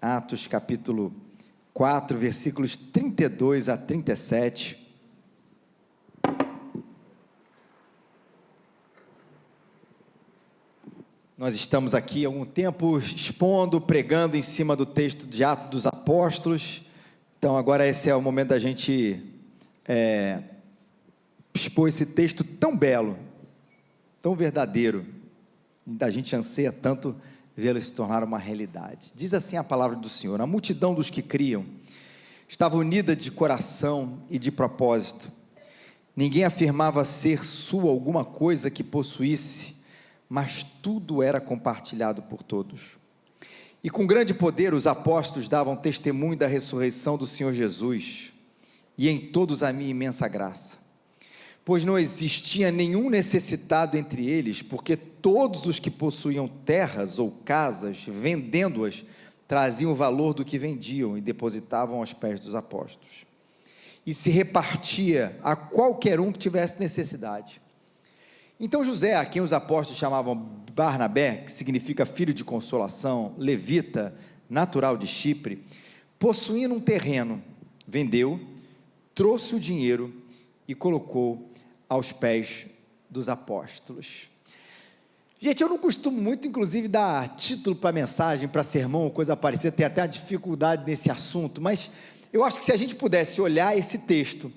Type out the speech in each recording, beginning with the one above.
Atos capítulo 4, versículos 32 a 37. Nós estamos aqui há algum tempo expondo, pregando em cima do texto de Atos dos Apóstolos. Então agora esse é o momento da gente expor esse texto tão belo, tão verdadeiro, e da gente anseia tanto vê-lo se tornar uma realidade. Diz assim a palavra do Senhor: a multidão dos que criam estava unida de coração e de propósito. Ninguém afirmava ser sua alguma coisa que possuísse, mas tudo era compartilhado por todos. E com grande poder os apóstolos davam testemunho da ressurreição do Senhor Jesus, e em todos a minha imensa graça, pois não existia nenhum necessitado entre eles, porque todos os que possuíam terras ou casas, vendendo-as, traziam o valor do que vendiam e depositavam aos pés dos apóstolos, e se repartia a qualquer um que tivesse necessidade. Então José, a quem os apóstolos chamavam Barnabé, que significa filho de consolação, levita, natural de Chipre, possuindo um terreno, vendeu, trouxe o dinheiro e colocou aos pés dos apóstolos. Gente, eu não costumo muito, inclusive, dar título para mensagem, para sermão, ou coisa parecida, tem até uma dificuldade nesse assunto, mas eu acho que se a gente pudesse olhar esse texto,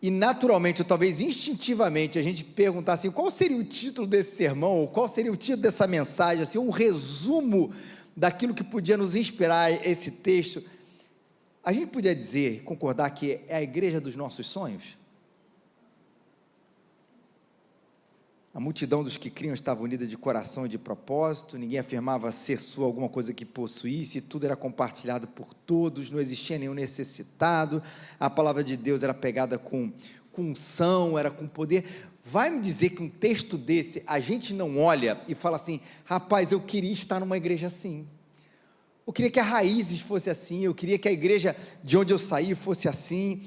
e naturalmente, ou talvez instintivamente, a gente perguntar assim, qual seria o título desse sermão, ou qual seria o título dessa mensagem, assim, um resumo daquilo que podia nos inspirar esse texto, a gente podia dizer, concordar que é a igreja dos nossos sonhos? A multidão dos que criam estava unida de coração e de propósito, ninguém afirmava ser sua alguma coisa que possuísse, tudo era compartilhado por todos, não existia nenhum necessitado, a palavra de Deus era pegada com unção, era com poder. Vai me dizer que um texto desse, a gente não olha e fala assim, rapaz, eu queria estar numa igreja assim, eu queria que a Raízes fosse assim, eu queria que a igreja de onde eu saí fosse assim.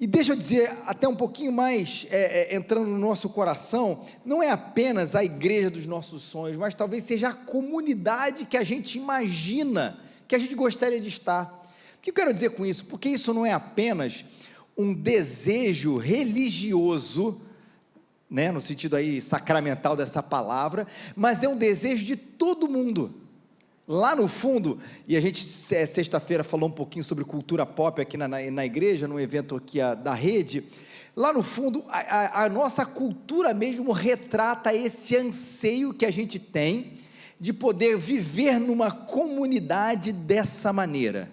E deixa eu dizer, até um pouquinho mais, entrando no nosso coração, não é apenas a igreja dos nossos sonhos, mas talvez seja a comunidade que a gente imagina, que a gente gostaria de estar. O que eu quero dizer com isso? Porque isso não é apenas um desejo religioso, né, no sentido aí sacramental dessa palavra, mas é um desejo de todo mundo. Lá no fundo, e a gente sexta-feira falou um pouquinho sobre cultura pop aqui na igreja, num evento aqui da rede, lá no fundo, a nossa cultura mesmo retrata esse anseio que a gente tem, de poder viver numa comunidade dessa maneira.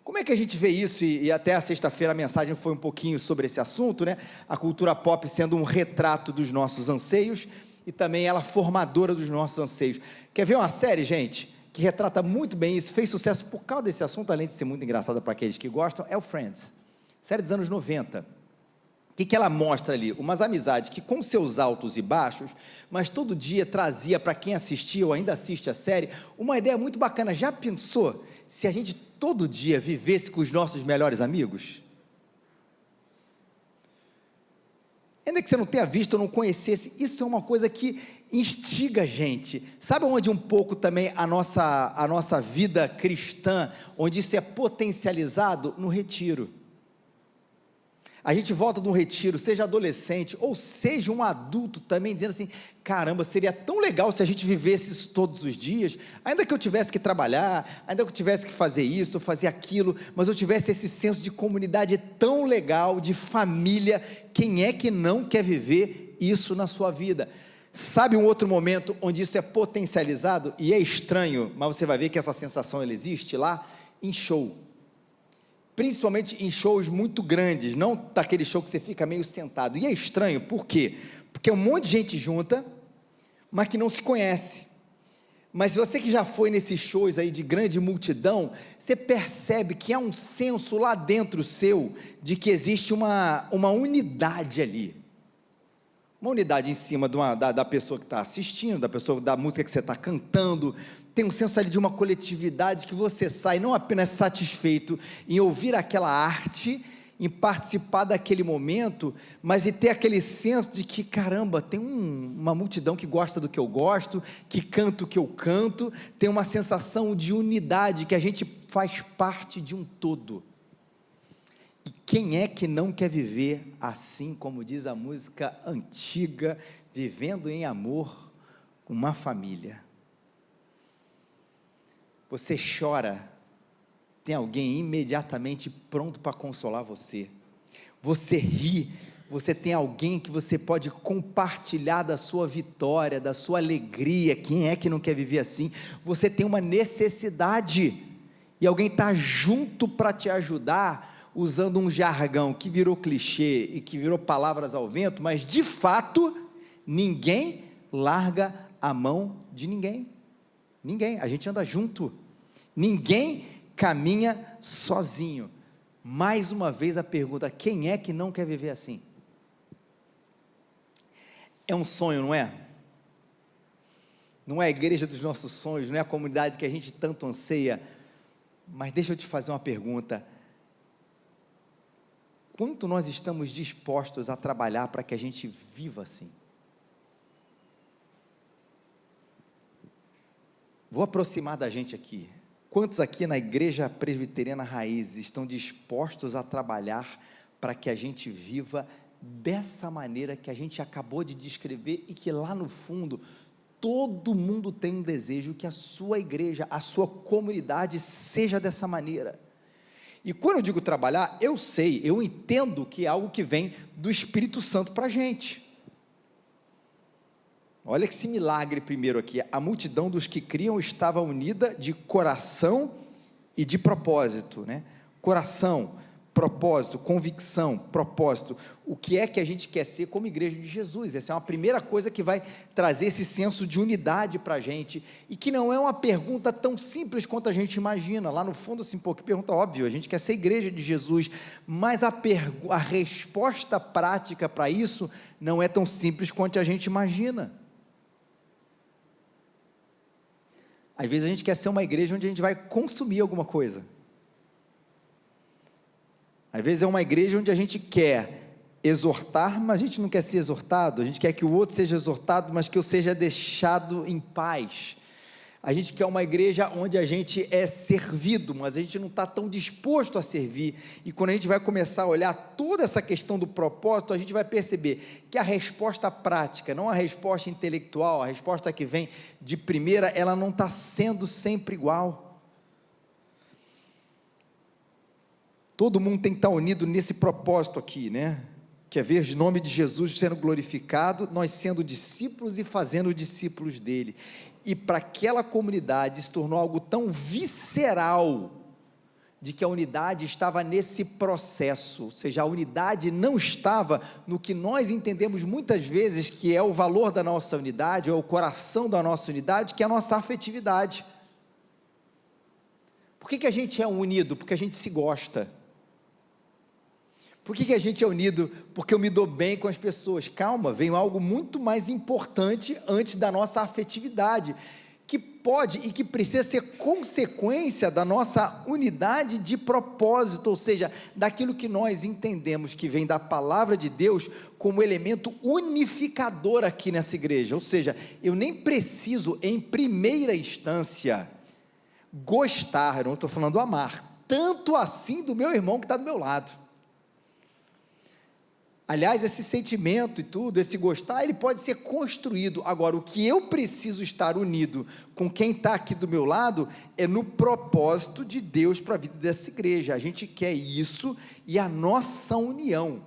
Como é que a gente vê isso, e até a sexta-feira a mensagem foi um pouquinho sobre esse assunto, né? A cultura pop sendo um retrato dos nossos anseios, e também ela formadora dos nossos anseios. Quer ver uma série, gente, que retrata muito bem isso, fez sucesso por causa desse assunto, além de ser muito engraçada para aqueles que gostam, é o Friends, série dos anos 90. O que ela mostra ali? Umas amizades que com seus altos e baixos, mas todo dia trazia para quem assistia ou ainda assiste a série, uma ideia muito bacana. Já pensou se a gente todo dia vivesse com os nossos melhores amigos? Ainda que você não tenha visto ou não conhecesse, isso é uma coisa que instiga a gente. Sabe onde um pouco também a nossa vida cristã, onde isso é potencializado? No retiro. A gente volta de um retiro, seja adolescente, ou seja um adulto também, dizendo assim, caramba, seria tão legal se a gente vivesse isso todos os dias, ainda que eu tivesse que trabalhar, ainda que eu tivesse que fazer isso, fazer aquilo, mas eu tivesse esse senso de comunidade tão legal, de família. Quem é que não quer viver isso na sua vida? Sabe um outro momento onde isso é potencializado, e é estranho, mas você vai ver que essa sensação ela existe lá, em show. Principalmente em shows muito grandes, não daquele show que você fica meio sentado, e é estranho, por quê? Porque um monte de gente junta, mas que não se conhece, mas você que já foi nesses shows aí de grande multidão, você percebe que há um senso lá dentro seu, de que existe uma unidade ali, uma unidade em cima da pessoa que está assistindo, da música que você está cantando, tem um senso ali de uma coletividade que você sai não apenas satisfeito em ouvir aquela arte, em participar daquele momento, mas em ter aquele senso de que, caramba, tem uma multidão que gosta do que eu gosto, que canta o que eu canto, tem uma sensação de unidade, que a gente faz parte de um todo. E quem é que não quer viver assim, como diz a música antiga, vivendo em amor com uma família? Você chora, tem alguém imediatamente pronto para consolar você. Você ri, você tem alguém que você pode compartilhar da sua vitória, da sua alegria. Quem é que não quer viver assim? Você tem uma necessidade, e alguém está junto para te ajudar, usando um jargão que virou clichê e que virou palavras ao vento, mas de fato, ninguém larga a mão de ninguém. Ninguém, a gente anda junto. Ninguém caminha sozinho. Mais uma vez a pergunta: quem é que não quer viver assim? É um sonho, não é? Não é a igreja dos nossos sonhos, não é a comunidade que a gente tanto anseia, mas deixa eu te fazer uma pergunta: quanto nós estamos dispostos a trabalhar para que a gente viva assim? Vou aproximar da gente aqui. Quantos aqui na Igreja Presbiteriana Raiz estão dispostos a trabalhar para que a gente viva dessa maneira que a gente acabou de descrever, e que lá no fundo todo mundo tem um desejo que a sua igreja, a sua comunidade seja dessa maneira? E quando eu digo trabalhar, eu sei, eu entendo que é algo que vem do Espírito Santo para a gente. Olha que esse milagre primeiro aqui: a multidão dos que criam estava unida de coração e de propósito, né? Coração, propósito, convicção, propósito. O que é que a gente quer ser como igreja de Jesus? Essa é uma primeira coisa que vai trazer esse senso de unidade para a gente, e que não é uma pergunta tão simples quanto a gente imagina. Lá no fundo, assim, pô, que pergunta óbvia, a gente quer ser igreja de Jesus, mas a resposta prática para isso não é tão simples quanto a gente imagina. Às vezes a gente quer ser uma igreja onde a gente vai consumir alguma coisa. Às vezes é uma igreja onde a gente quer exortar, mas a gente não quer ser exortado. A gente quer que o outro seja exortado, mas que eu seja deixado em paz. A gente quer uma igreja onde a gente é servido, mas a gente não está tão disposto a servir. E quando a gente vai começar a olhar toda essa questão do propósito, a gente vai perceber que a resposta prática, não a resposta intelectual, a resposta que vem de primeira, ela não está sendo sempre igual. Todo mundo tem que estar unido nesse propósito aqui, né? Que é ver o nome de Jesus sendo glorificado, nós sendo discípulos e fazendo discípulos dele. E para aquela comunidade se tornou algo tão visceral, de que a unidade estava nesse processo, ou seja, a unidade não estava no que nós entendemos muitas vezes que é o valor da nossa unidade, ou o coração da nossa unidade, que é a nossa afetividade. Por que a gente é unido? Porque a gente se gosta. Por que a gente é unido? Porque eu me dou bem com as pessoas. Calma, vem algo muito mais importante antes da nossa afetividade, que pode e que precisa ser consequência da nossa unidade de propósito, ou seja, daquilo que nós entendemos que vem da palavra de Deus como elemento unificador aqui nessa igreja. Ou seja, eu nem preciso, em primeira instância, gostar, eu não estou falando amar, tanto assim do meu irmão que está do meu lado. Aliás, esse sentimento e tudo, esse gostar, ele pode ser construído. Agora, o que eu preciso estar unido com quem está aqui do meu lado, é no propósito de Deus para a vida dessa igreja. A gente quer isso, e a nossa união,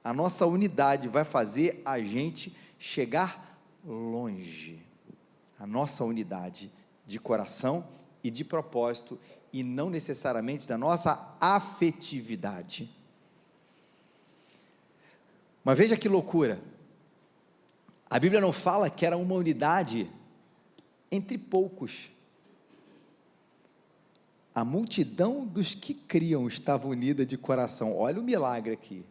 a nossa unidade vai fazer a gente chegar longe. A nossa unidade de coração e de propósito, e não necessariamente da nossa afetividade. Mas veja que loucura, a Bíblia não fala que era uma unidade entre poucos. A multidão dos que criam estava unida de coração. Olha o milagre aqui.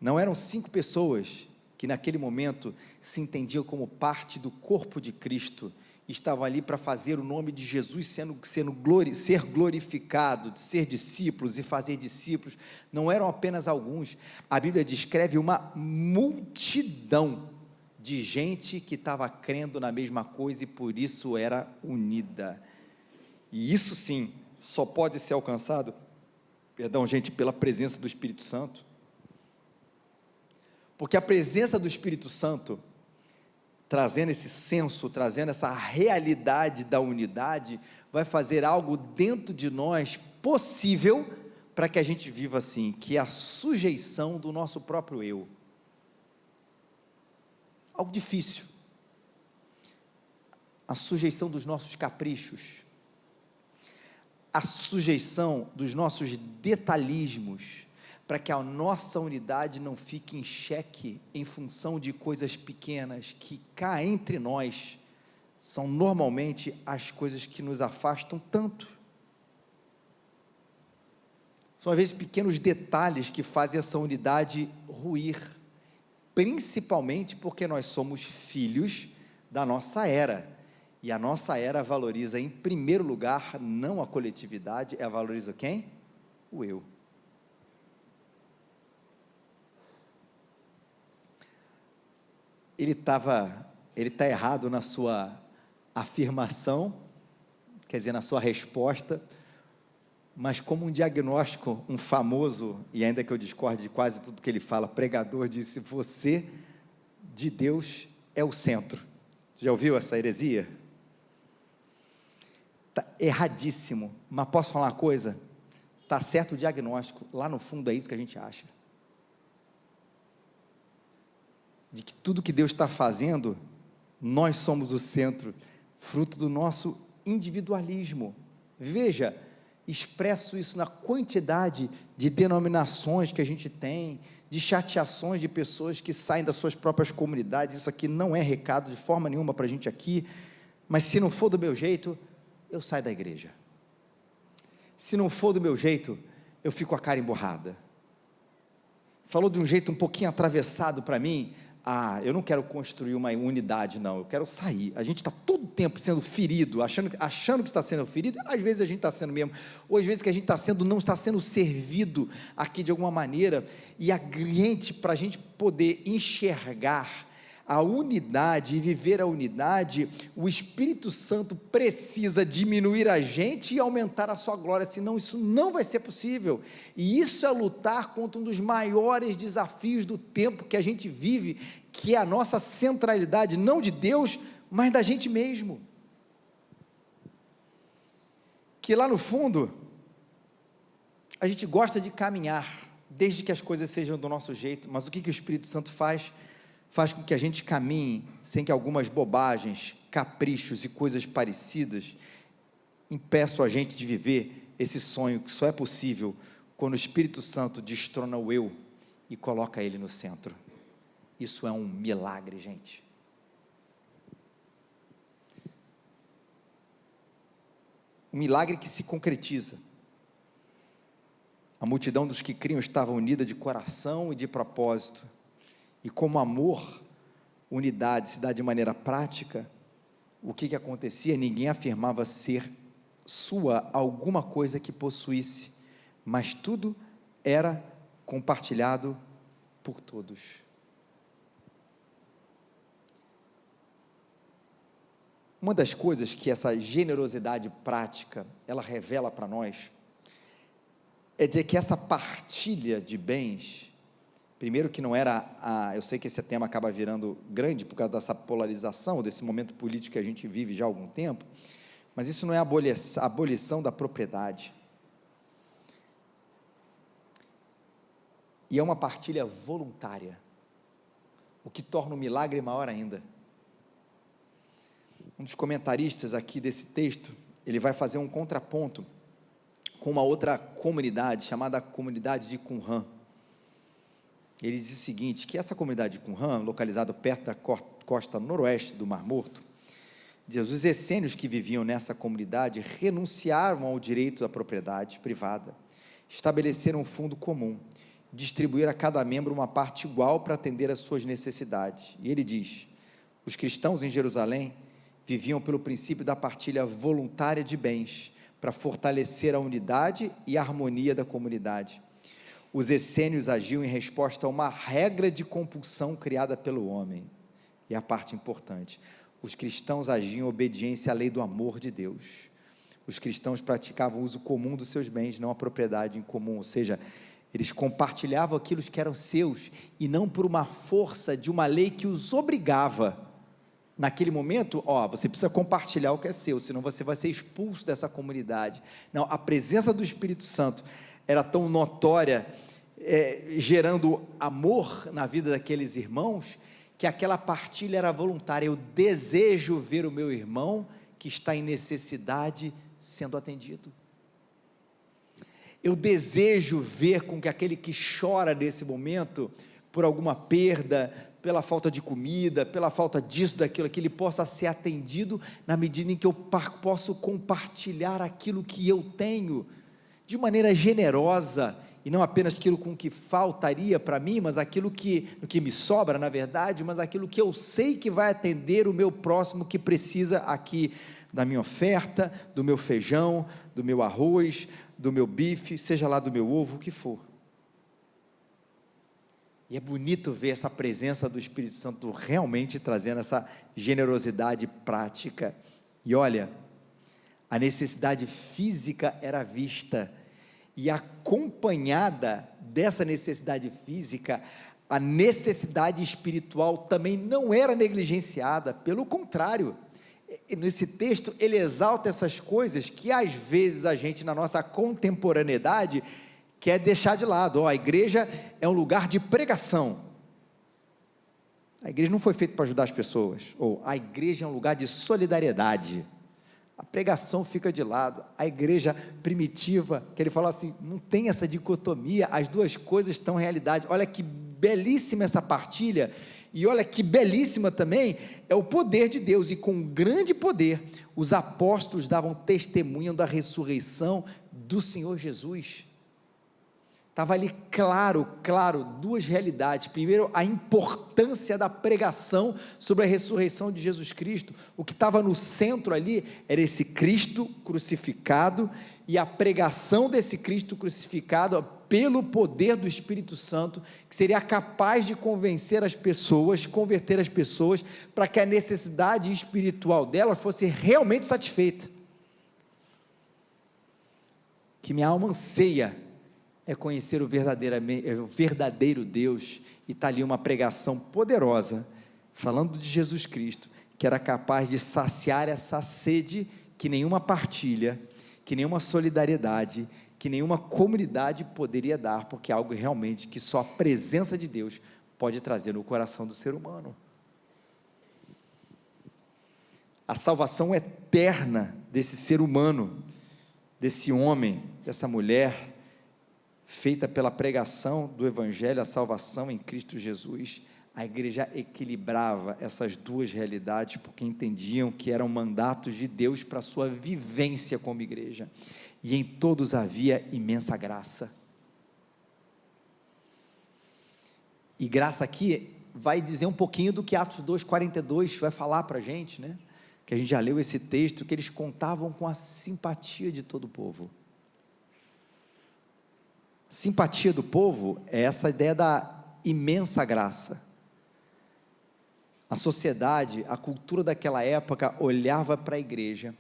Não eram 5 pessoas que naquele momento se entendiam como parte do corpo de Cristo estavam ali para fazer o nome de Jesus ser glorificado, de ser discípulos e fazer discípulos. Não eram apenas alguns, a Bíblia descreve uma multidão de gente que estava crendo na mesma coisa e por isso era unida. E isso sim, só pode ser alcançado, gente, pela presença do Espírito Santo. Porque a presença do Espírito Santo, trazendo esse senso, trazendo essa realidade da unidade, vai fazer algo dentro de nós possível para que a gente viva assim, que é a sujeição do nosso próprio eu. Algo difícil. A sujeição dos nossos caprichos, a sujeição dos nossos detalhismos, para que a nossa unidade não fique em xeque em função de coisas pequenas, que cá entre nós, são normalmente as coisas que nos afastam tanto. São às vezes pequenos detalhes que fazem essa unidade ruir, principalmente porque nós somos filhos da nossa era, e a nossa era valoriza em primeiro lugar, não a coletividade, ela valoriza quem? O eu. Ele está errado na sua afirmação, quer dizer, na sua resposta, mas como um diagnóstico, um famoso, e ainda que eu discorde de quase tudo que ele fala, pregador disse: você, de Deus, é o centro. Já ouviu essa heresia? Está erradíssimo, mas posso falar uma coisa? Está certo o diagnóstico, lá no fundo é isso que a gente acha. De que tudo que Deus está fazendo, nós somos o centro, fruto do nosso individualismo. Veja, expresso isso na quantidade de denominações que a gente tem, de chateações de pessoas que saem das suas próprias comunidades. Isso aqui não é recado de forma nenhuma para a gente aqui, mas se não for do meu jeito, eu saio da igreja. Se não for do meu jeito, eu fico com a cara emborrada. Falou de um jeito um pouquinho atravessado para mim. Eu não quero construir uma unidade, não, eu quero sair. A gente está todo o tempo sendo ferido, achando que está sendo ferido, às vezes a gente está sendo mesmo, ou às vezes que a gente não está sendo servido aqui de alguma maneira, e para a gente poder enxergar a unidade e viver a unidade, o Espírito Santo precisa diminuir a gente e aumentar a sua glória, senão isso não vai ser possível. E isso é lutar contra um dos maiores desafios do tempo que a gente vive, que é a nossa centralidade, não de Deus, mas da gente mesmo. Que lá no fundo, a gente gosta de caminhar, desde que as coisas sejam do nosso jeito, mas o que o Espírito Santo faz? Faz com que a gente caminhe sem que algumas bobagens, caprichos e coisas parecidas impeçam a gente de viver esse sonho que só é possível quando o Espírito Santo destrona o eu e coloca ele no centro. Isso é um milagre, gente. Um milagre que se concretiza. A multidão dos que criam estava unida de coração e de propósito. E como amor, unidade se dá de maneira prática, o que acontecia? Ninguém afirmava ser sua alguma coisa que possuísse, mas tudo era compartilhado por todos. Uma das coisas que essa generosidade prática, ela revela para nós, é dizer que essa partilha de bens, primeiro que não era, eu sei que esse tema acaba virando grande por causa dessa polarização, desse momento político que a gente vive já há algum tempo, mas isso não é a abolição da propriedade, e é uma partilha voluntária, o que torna o milagre maior ainda. Um dos comentaristas aqui desse texto, ele vai fazer um contraponto com uma outra comunidade, chamada comunidade de Qumran. Ele diz o seguinte, que essa comunidade de Qumran, localizada perto da costa noroeste do Mar Morto, diz, os essênios que viviam nessa comunidade renunciaram ao direito da propriedade privada, estabeleceram um fundo comum, distribuíram a cada membro uma parte igual para atender às suas necessidades. E ele diz, os cristãos em Jerusalém viviam pelo princípio da partilha voluntária de bens, para fortalecer a unidade e a harmonia da comunidade. Os essênios agiam em resposta a uma regra de compulsão criada pelo homem. E a parte importante, os cristãos agiam em obediência à lei do amor de Deus. Os cristãos praticavam o uso comum dos seus bens, não a propriedade em comum, ou seja, eles compartilhavam aquilo que eram seus, e não por uma força de uma lei que os obrigava. Naquele momento, você precisa compartilhar o que é seu, senão você vai ser expulso dessa comunidade. Não, a presença do Espírito Santo era tão notória, gerando amor na vida daqueles irmãos, que aquela partilha era voluntária. Eu desejo ver o meu irmão que está em necessidade sendo atendido. Eu desejo ver com que aquele que chora nesse momento, por alguma perda, pela falta de comida, pela falta disso, daquilo, que ele possa ser atendido, na medida em que eu posso compartilhar aquilo que eu tenho, de maneira generosa, e não apenas aquilo com que faltaria para mim, mas aquilo que me sobra, na verdade, mas aquilo que eu sei que vai atender o meu próximo, que precisa aqui da minha oferta, do meu feijão, do meu arroz, do meu bife, seja lá do meu ovo, o que for. E é bonito ver essa presença do Espírito Santo realmente trazendo essa generosidade prática. E olha, a necessidade física era vista, e acompanhada dessa necessidade física, a necessidade espiritual também não era negligenciada, pelo contrário. Nesse texto ele exalta essas coisas que às vezes a gente, na nossa contemporaneidade, quer deixar de lado. A igreja é um lugar de pregação, a igreja não foi feita para ajudar as pessoas, ou a igreja é um lugar de solidariedade. A pregação fica de lado. A igreja primitiva, que ele fala assim, não tem essa dicotomia, as duas coisas estão em realidade. Olha que belíssima essa partilha, e olha que belíssima também é o poder de Deus, e com grande poder os apóstolos davam testemunho da ressurreição do Senhor Jesus. Estava ali claro, duas realidades. Primeiro, a importância da pregação sobre a ressurreição de Jesus Cristo. O que estava no centro ali era esse Cristo crucificado, e a pregação desse Cristo crucificado pelo poder do Espírito Santo, que seria capaz de convencer as pessoas, converter as pessoas, para que a necessidade espiritual delas fosse realmente satisfeita. Que minha alma anseia é conhecer o verdadeiro Deus, e está ali uma pregação poderosa, falando de Jesus Cristo, que era capaz de saciar essa sede que nenhuma partilha, que nenhuma solidariedade, que nenhuma comunidade poderia dar, porque é algo realmente que só a presença de Deus pode trazer no coração do ser humano. A salvação eterna desse ser humano, desse homem, dessa mulher, feita pela pregação do Evangelho, a salvação em Cristo Jesus. A igreja equilibrava essas duas realidades, porque entendiam que eram mandatos de Deus para a sua vivência como igreja, e em todos havia imensa graça. E graça aqui vai dizer um pouquinho do que Atos 2,42 vai falar para a gente, né? Que a gente já leu esse texto, que eles contavam com a simpatia de todo o povo. Simpatia do povo é essa ideia da imensa graça. A sociedade, a cultura daquela época olhava para a igreja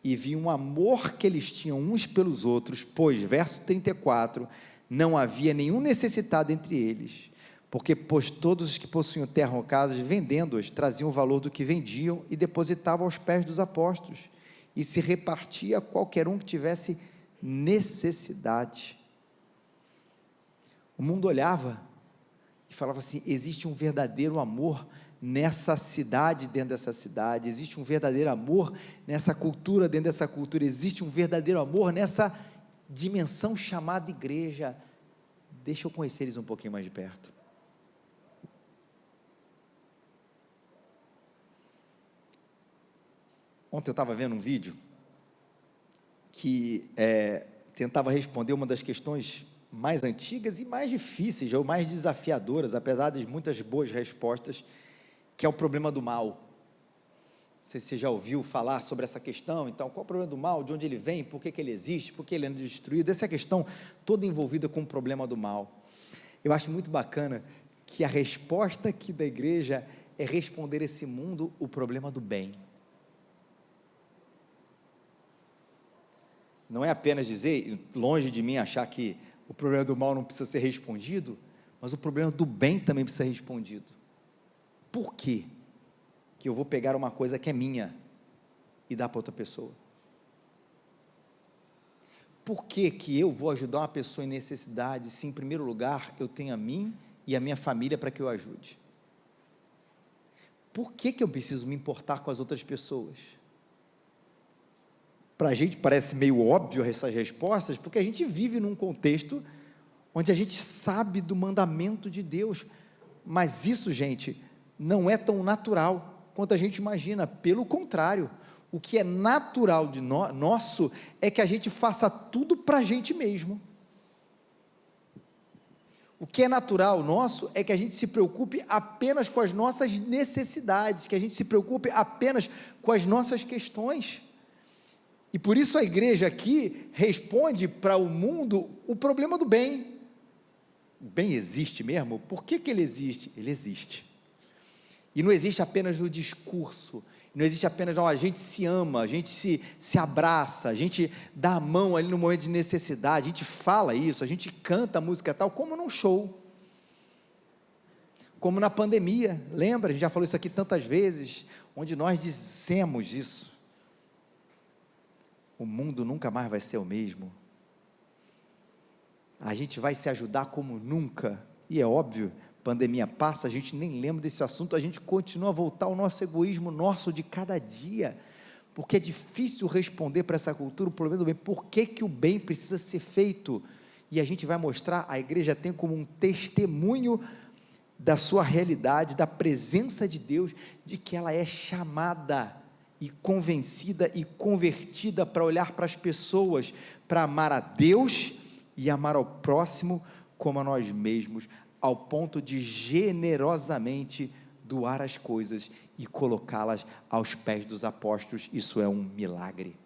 e via um amor que eles tinham uns pelos outros, pois, verso 34, não havia nenhum necessitado entre eles, porque todos os que possuíam terra ou casas, vendendo-as, traziam o valor do que vendiam e depositavam aos pés dos apóstolos, e se repartia a qualquer um que tivesse necessidade. O mundo olhava e falava assim, existe um verdadeiro amor nessa cidade, dentro dessa cidade, existe um verdadeiro amor nessa cultura, dentro dessa cultura, existe um verdadeiro amor nessa dimensão chamada igreja. Deixa eu conhecer eles um pouquinho mais de perto. Ontem eu estava vendo um vídeo que tentava responder uma das questões mais antigas e mais difíceis, ou mais desafiadoras, apesar de muitas boas respostas, que é o problema do mal. sei se você já ouviu falar sobre essa questão. Então, qual é o problema do mal, de onde ele vem, por que ele existe, por que ele é destruído, essa questão toda envolvida com o problema do mal. Eu acho muito bacana que a resposta aqui da igreja é responder esse mundo o problema do bem. Não é apenas dizer, longe de mim achar que o problema do mal não precisa ser respondido, mas o problema do bem também precisa ser respondido. Por quê que eu vou pegar uma coisa que é minha e dar para outra pessoa? Por que que eu vou ajudar uma pessoa em necessidade, se em primeiro lugar eu tenho a mim e a minha família para que eu ajude? Por que que eu preciso me importar com as outras pessoas? Para a gente parece meio óbvio essas respostas, porque a gente vive num contexto onde a gente sabe do mandamento de Deus, mas isso, gente, não é tão natural quanto a gente imagina. Pelo contrário, o que é natural de nosso é que a gente faça tudo para a gente mesmo. O que é natural nosso é que a gente se preocupe apenas com as nossas necessidades, que a gente se preocupe apenas com as nossas questões. E por isso a igreja aqui responde para o mundo o problema do bem. O bem existe mesmo? Por que que ele existe? Ele existe. E não existe apenas no discurso, não existe apenas, não, a gente se ama, a gente se abraça, a gente dá a mão ali no momento de necessidade, a gente fala isso, a gente canta a música tal, como num show, como na pandemia, lembra? A gente já falou isso aqui tantas vezes, onde nós dissemos isso. O mundo nunca mais vai ser o mesmo, a gente vai se ajudar como nunca, e é óbvio, pandemia passa, a gente nem lembra desse assunto, a gente continua a voltar ao nosso egoísmo nosso de cada dia, porque é difícil responder para essa cultura o problema do bem. Por que que o bem precisa ser feito? E a gente vai mostrar, a igreja tem como um testemunho da sua realidade, da presença de Deus, de que ela é chamada e convencida e convertida para olhar para as pessoas, para amar a Deus e amar ao próximo como a nós mesmos, ao ponto de generosamente doar as coisas e colocá-las aos pés dos apóstolos. Isso é um milagre.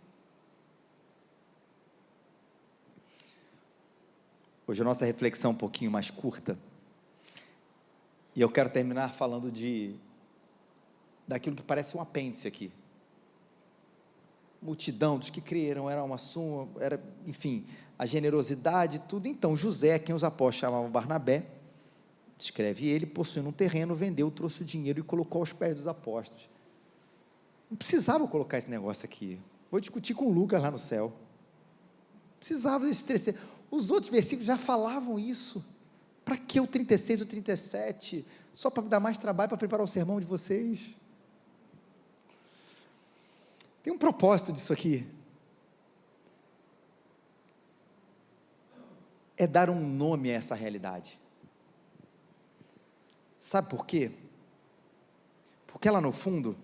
Hoje a nossa reflexão é um pouquinho mais curta, e eu quero terminar falando daquilo que parece um apêndice aqui. Multidão dos que creram, era uma suma, enfim, a generosidade, tudo. Então José, quem os apóstolos chamavam Barnabé, descreve ele, possuindo um terreno, vendeu, trouxe o dinheiro e colocou aos pés dos apóstolos. Não precisava colocar esse negócio aqui, vou discutir com o Lucas lá no céu, não precisava desse terceiro, os outros versículos já falavam isso. Para que o 36 ou 37? Só para me dar mais trabalho para preparar o sermão de vocês? Tem um propósito disso aqui, é dar um nome a essa realidade. Sabe por quê? Porque lá no fundo,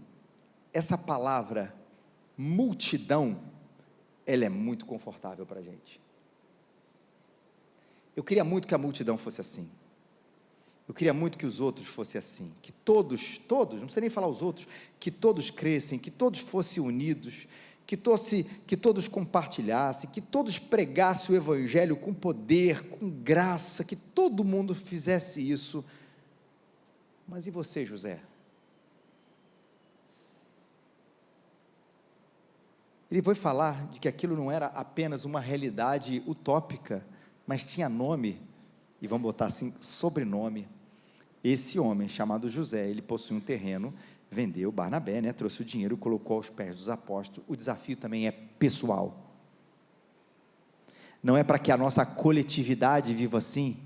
essa palavra multidão, ela é muito confortável para a gente. Eu queria muito que a multidão fosse assim, eu queria muito que os outros fossem assim, que todos, não precisa nem falar os outros, que todos crescem, que todos fossem unidos, que todos compartilhassem, que todos pregassem o evangelho com poder, com graça, que todo mundo fizesse isso. Mas e você, José? Ele foi falar de que aquilo não era apenas uma realidade utópica, mas tinha nome, e vamos botar assim, sobrenome. Esse homem chamado José, ele possui um terreno, vendeu, Barnabé, trouxe o dinheiro, colocou aos pés dos apóstolos. O desafio também é pessoal, não é para que a nossa coletividade viva assim,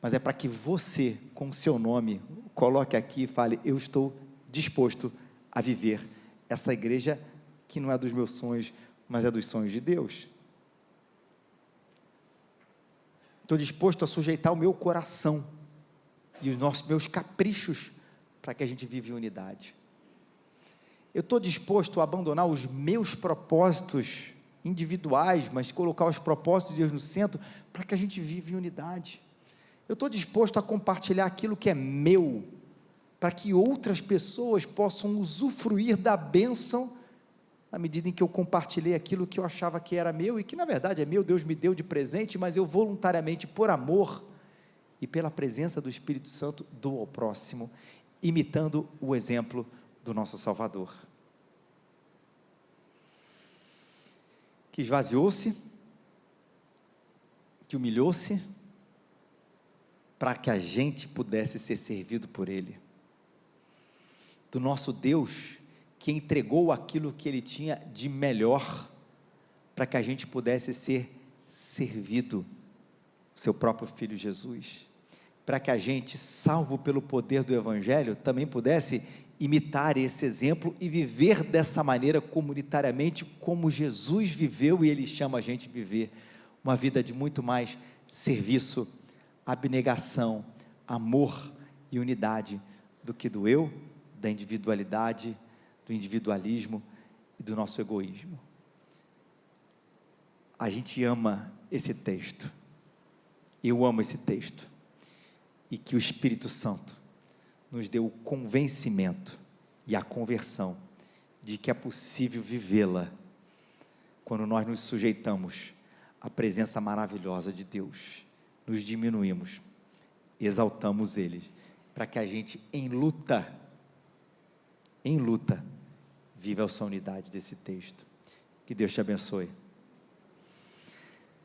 mas é para que você, com o seu nome, coloque aqui e fale, eu estou disposto a viver essa igreja, que não é dos meus sonhos, mas é dos sonhos de Deus. Estou disposto a sujeitar o meu coração, e os meus caprichos, para que a gente viva em unidade. Eu estou disposto a abandonar os meus propósitos individuais, mas colocar os propósitos de Deus no centro, para que a gente viva em unidade. Eu estou disposto a compartilhar aquilo que é meu, para que outras pessoas possam usufruir da bênção, na medida em que eu compartilhei aquilo que eu achava que era meu, e que na verdade é meu, Deus me deu de presente, mas eu voluntariamente, por amor, e pela presença do Espírito Santo, dou ao próximo, imitando o exemplo do nosso Salvador, que esvaziou-se, que humilhou-se, para que a gente pudesse ser servido por Ele, do nosso Deus, que entregou aquilo que Ele tinha de melhor, para que a gente pudesse ser servido, seu próprio Filho Jesus, para que a gente, salvo pelo poder do Evangelho, também pudesse imitar esse exemplo e viver dessa maneira comunitariamente, como Jesus viveu e Ele chama a gente a viver, uma vida de muito mais serviço, abnegação, amor e unidade, do que do eu, da individualidade, do individualismo e do nosso egoísmo. A gente ama esse texto, eu amo esse texto, e que o Espírito Santo nos dê o convencimento e a conversão de que é possível vivê-la, quando nós nos sujeitamos à presença maravilhosa de Deus, nos diminuímos, exaltamos Ele, para que a gente em luta, viva essa unidade desse texto. Que Deus te abençoe.